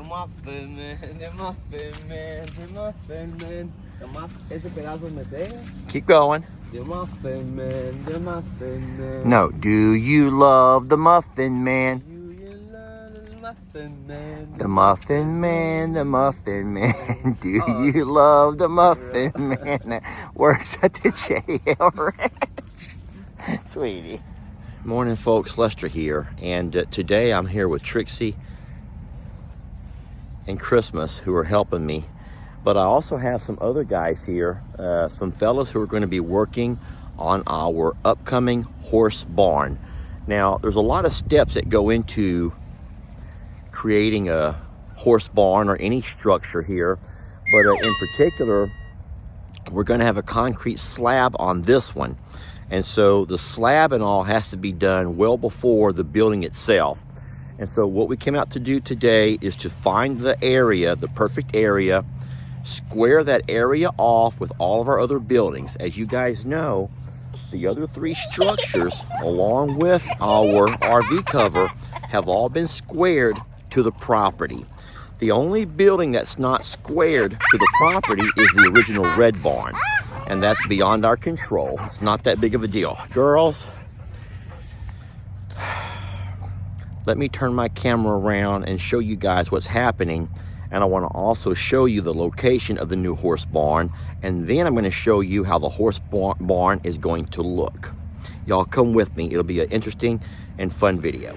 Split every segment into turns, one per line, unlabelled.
Muffin Man, the Muffin Man, the Muffin Man. Ese pedazo me pega.
Keep going.
The Muffin Man, the Muffin Man.
No, do you love the Muffin Man?
Do you love the Muffin Man?
The Muffin Man, the Muffin Man. Do you love the Muffin Man that works at the jail ranch? Sweetie. Morning, folks. Lester here. And today I'm here with Trixie and Christmas, who are helping me. But I also have some other guys here, some fellas who are going to be working on our upcoming horse barn. Now, there's a lot of steps that go into creating a horse barn or any structure here. But in particular, we're going to have a concrete slab on this one. And so the slab and all has to be done well before the building itself. And so what we came out to do today is to find the area, the perfect area, square that area off with all of our other buildings. As you guys know, the other three structures, along with our RV cover, have all been squared to the property. The only building that's not squared to the property is the original red barn. And that's beyond our control. It's not that big of a deal. Girls, let me turn my camera around and show you guys what's happening. And I want to also show you the location of the new horse barn. And then I'm going to show you how the horse barn is going to look. Y'all come with me. It'll be an interesting and fun video.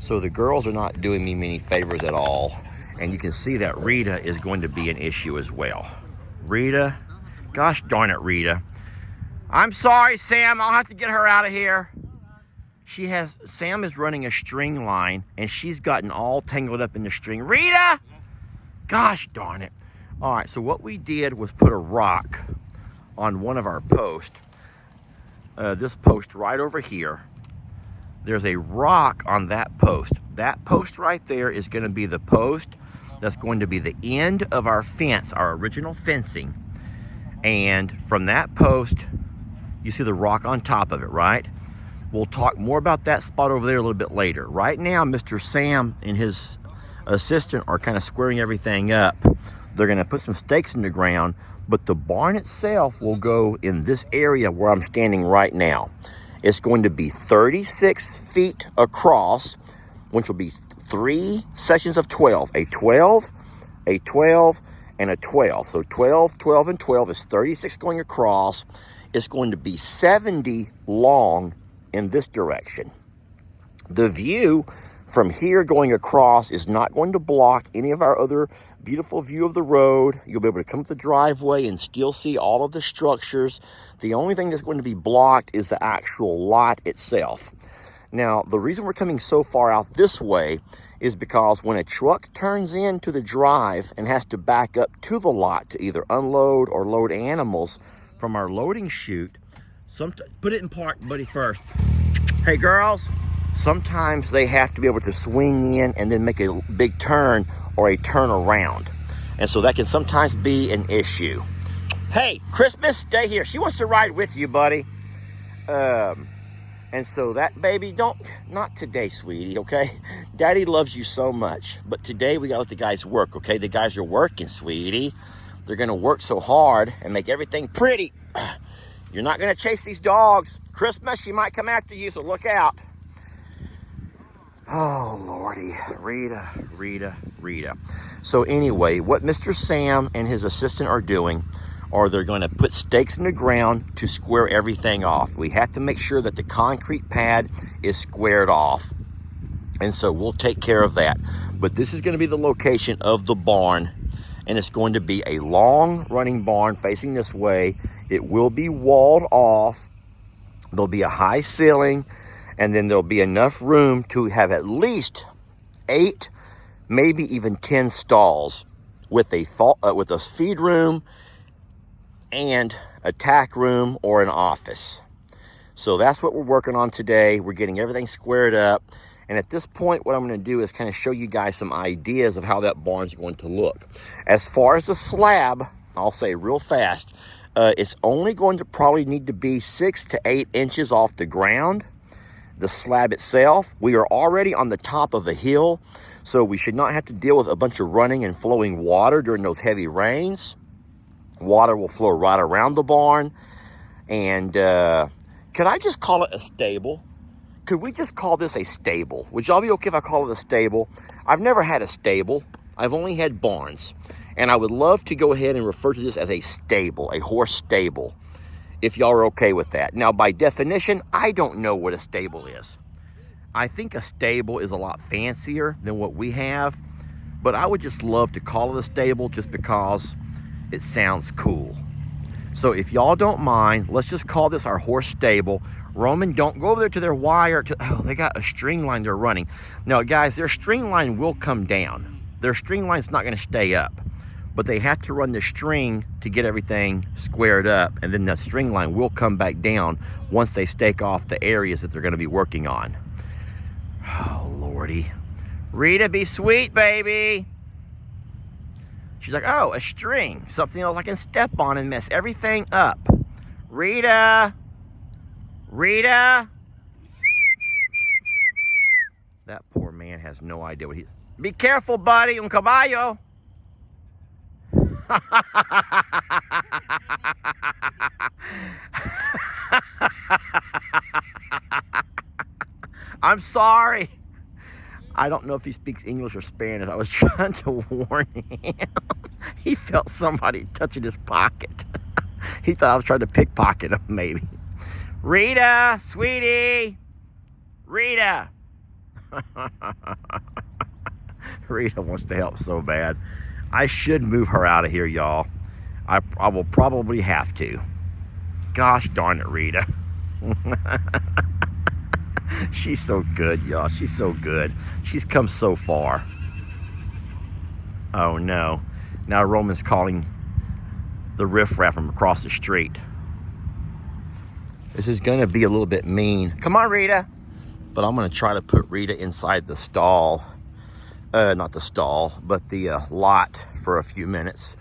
So the girls are not doing me many favors at all. And you can see that Rita is going to be an issue as well. Rita, gosh darn it, Rita. I'm sorry, Sam, I'll have to get her out of here. Sam is running a string line and she's gotten all tangled up in the string. Rita! Gosh darn it. All right, so what we did was put a rock on one of our posts. This post right over here. There's a rock on that post. That post right there is going to be the post that's going to be the end of our fence, our original fencing. And from that post, you see the rock on top of it, right? We'll talk more about that spot over there a little bit later. Right now, Mr. Sam and his assistant are kind of squaring everything up. They're going to put some stakes in the ground, but the barn itself will go in this area where I'm standing right now. It's going to be 36 feet across, which will be 3 sections of 12. A 12, a 12, and a 12. So 12, 12, and 12 is 36 going across. It's going to be 70 long in this direction. The view from here going across is not going to block any of our other beautiful view of the road. You'll be able to come up the driveway and still see all of the structures. The only thing that's going to be blocked is the actual lot itself. Now, the reason we're coming so far out this way is because when a truck turns into the drive and has to back up to the lot to either unload or load animals from our loading chute, put it in park, buddy, first. Hey, girls. Sometimes they have to be able to swing in and then make a big turn or a turn around. And so that can sometimes be an issue. Hey, Christmas, stay here. She wants to ride with you, buddy. And so that baby, not today, sweetie, okay? Daddy loves you so much. But today we gotta let the guys work, okay? The guys are working, sweetie. They're gonna work so hard and make everything pretty. You're not gonna chase these dogs. Christmas, she might come after you, so look out. Oh, Lordy, Rita. So anyway, what Mr. Sam and his assistant are doing are they're going to put stakes in the ground to square everything off. We have to make sure that the concrete pad is squared off. And so we'll take care of that. But this is going to be the location of the barn. And it's going to be a long running barn facing this way. It will be walled off. There'll be a high ceiling. And then there'll be enough room to have at least 8, maybe even 10 stalls with a feed room and a tack room or an office. So that's what we're working on today. We're getting everything squared up. And at this point, what I'm going to do is kind of show you guys some ideas of how that barn's going to look. As far as the slab, I'll say real fast, it's only going to probably need to be 6 to 8 inches off the ground. the slab itself. We are already on the top of a hill, so we should not have to deal with a bunch of running and flowing water during those heavy rains. Water will flow right around the barn. And could I just call it a stable? Could we just call this a stable? Would y'all be okay if I call it a stable? I've never had a stable. I've only had barns. And I would love to go ahead and refer to this as a stable, a horse stable, if y'all are okay with that. Now, by definition, I don't know what a stable is. I think a stable is a lot fancier than what we have, but I would just love to call it a stable just because it sounds cool. So if y'all don't mind, let's just call this our horse stable. Roman, don't go over there to their wire. Oh, they got a string line they're running. Now, guys, their string line will come down. Their string line's not going to stay up, but they have to run the string to get everything squared up, and then the string line will come back down once they stake off the areas that they're going to be working on. Oh, Lordy. Rita, be sweet, baby. She's like, oh, a string. Something else I can step on and mess everything up. Rita. Rita. That poor man has no idea what he... Be careful, buddy. Un caballo. I'm sorry. I don't know if he speaks English or Spanish. I was trying to warn him. He felt somebody touching his pocket. He thought I was trying to pickpocket him, maybe. Rita, sweetie. Rita. Rita wants to help so bad. I should move her out of here, y'all. I will probably have to. Gosh darn it, Rita. She's so good, y'all. She's so good. She's come so far. Oh, no. Now Roman's calling the riffraff from across the street. This is going to be a little bit mean. Come on, Rita. But I'm going to try to put Rita inside the stall. Not the stall, but the lot for a few minutes.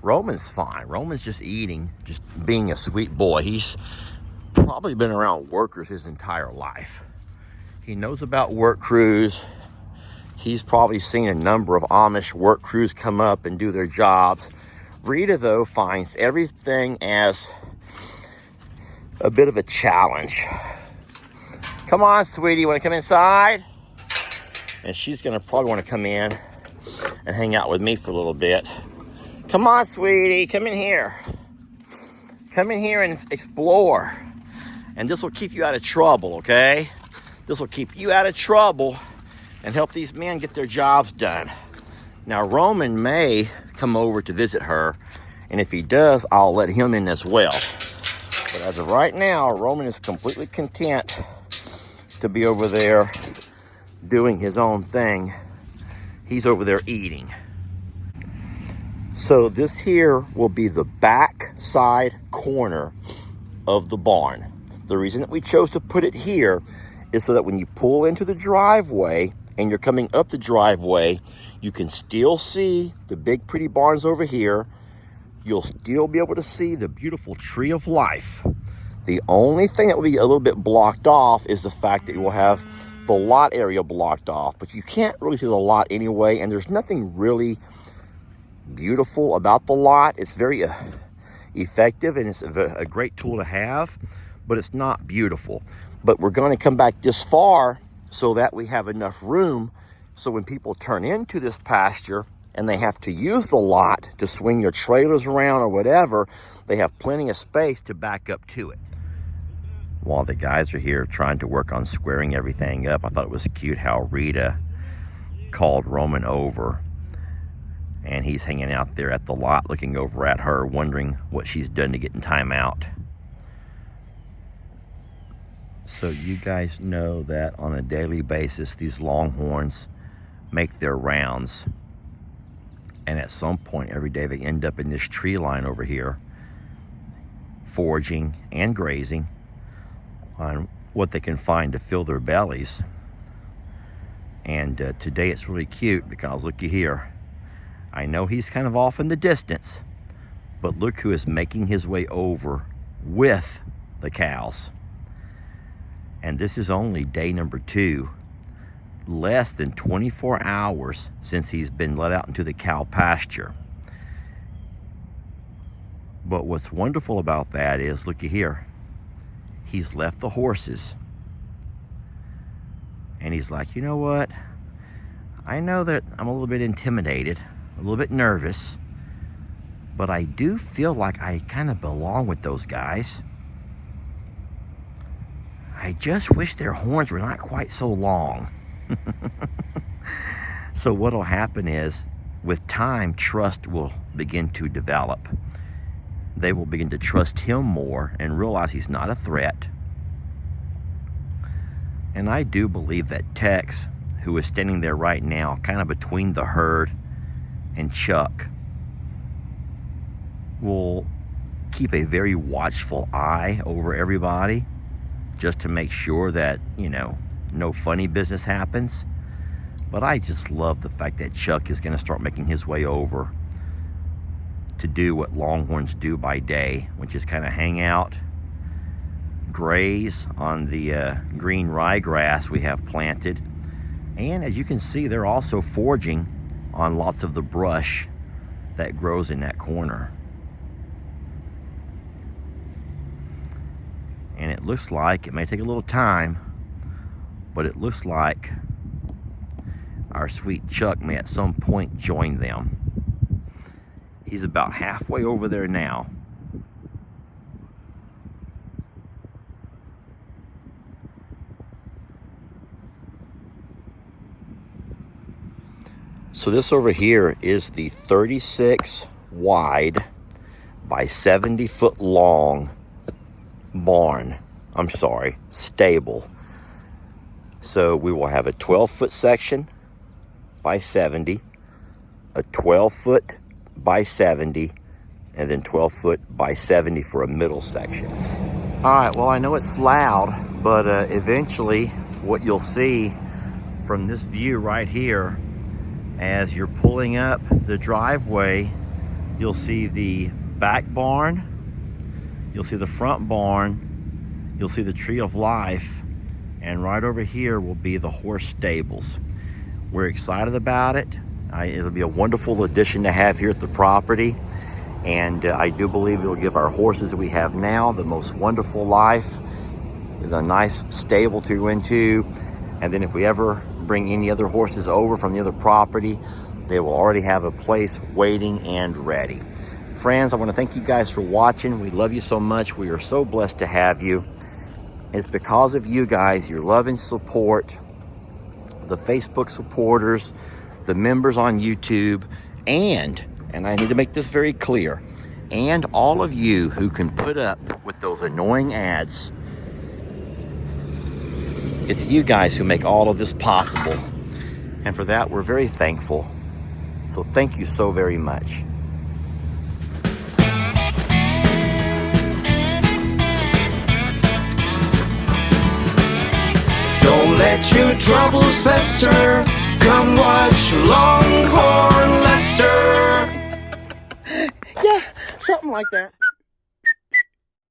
Roman's fine. Roman's just eating, just being a sweet boy. He's probably been around workers his entire life. He knows about work crews. He's probably seen a number of Amish work crews come up and do their jobs. Rita, though, finds everything as a bit of a challenge. Come on, sweetie, you want to come inside? And she's going to probably want to come in and hang out with me for a little bit. Come on, sweetie, come in here. Come in here and explore. And this will keep you out of trouble, okay? This will keep you out of trouble and help these men get their jobs done. Now, Roman may come over to visit her, and if he does, I'll let him in as well. But as of right now, Roman is completely content to be over there doing his own thing. He's over there eating. So this here will be the back side corner of the barn. The reason that we chose to put it here is so that when you pull into the driveway and you're coming up the driveway, you can still see the big pretty barns over here. You'll still be able to see the beautiful tree of life. The only thing that will be a little bit blocked off is the fact that you will have the lot area blocked off, but you can't really see the lot anyway, and there's nothing really beautiful about the lot. It's very effective, and it's a great tool to have, but it's not beautiful. But we're going to come back this far so that we have enough room so when people turn into this pasture and they have to use the lot to swing their trailers around or whatever, they have plenty of space to back up to it. While the guys are here trying to work on squaring everything up, I thought it was cute how Rita called Roman over, and he's hanging out there at the lot looking over at her, wondering what she's done to get in time out. So you guys know that on a daily basis, these Longhorns make their rounds. And at some point every day, they end up in this tree line over here, foraging and grazing on what they can find to fill their bellies. And today it's really cute because looky here. I know he's kind of off in the distance, but look who is making his way over with the cows. And this is only day number 2. Less than 24 hours since he's been let out into the cow pasture. But what's wonderful about that is, looky here, he's left the horses. And he's like, you know what? I know that I'm a little bit intimidated, a little bit nervous, but I do feel like I kind of belong with those guys. I just wish their horns were not quite so long. So what'll happen is, with time, trust will begin to develop. They will begin to trust him more and realize he's not a threat. And I do believe that Tex, who is standing there right now, kind of between the herd and Chuck, will keep a very watchful eye over everybody, just to make sure that, you know, no funny business happens. But I just love the fact that Chuck is going to start making his way over to do what Longhorns do by day, which is kind of hang out, graze on the green ryegrass we have planted. And as you can see, they're also foraging on lots of the brush that grows in that corner. And it looks like, it may take a little time, but it looks like our sweet Chuck may at some point join them. He's about halfway over there now. So this over here is the 36 wide by 70 foot long stable. So we will have a 12-foot section by 70, a 12-foot by 70, and then 12-foot by 70 for a middle section. All right, well, I know it's loud, but eventually what you'll see from this view right here, as you're pulling up the driveway, you'll see the back barn, you'll see the front barn, you'll see the Tree of Life, and right over here will be the horse stables. We're excited about it. It'll be a wonderful addition to have here at the property, and I do believe it'll give our horses that we have now the most wonderful life, the nice stable to go into, and then if we ever bring any other horses over from the other property, they will already have a place waiting and ready. Friends, I want to thank you guys for watching. We love you so much. We are so blessed to have you. It's because of you guys, your love and support, the Facebook supporters, the members on YouTube, and I need to make this very clear, and all of you who can put up with those annoying ads. It's you guys who make all of this possible. And for that, we're very thankful. So thank you so very much.
Don't let your troubles fester. Come watch Longhorn Lester.
Yeah, something like that.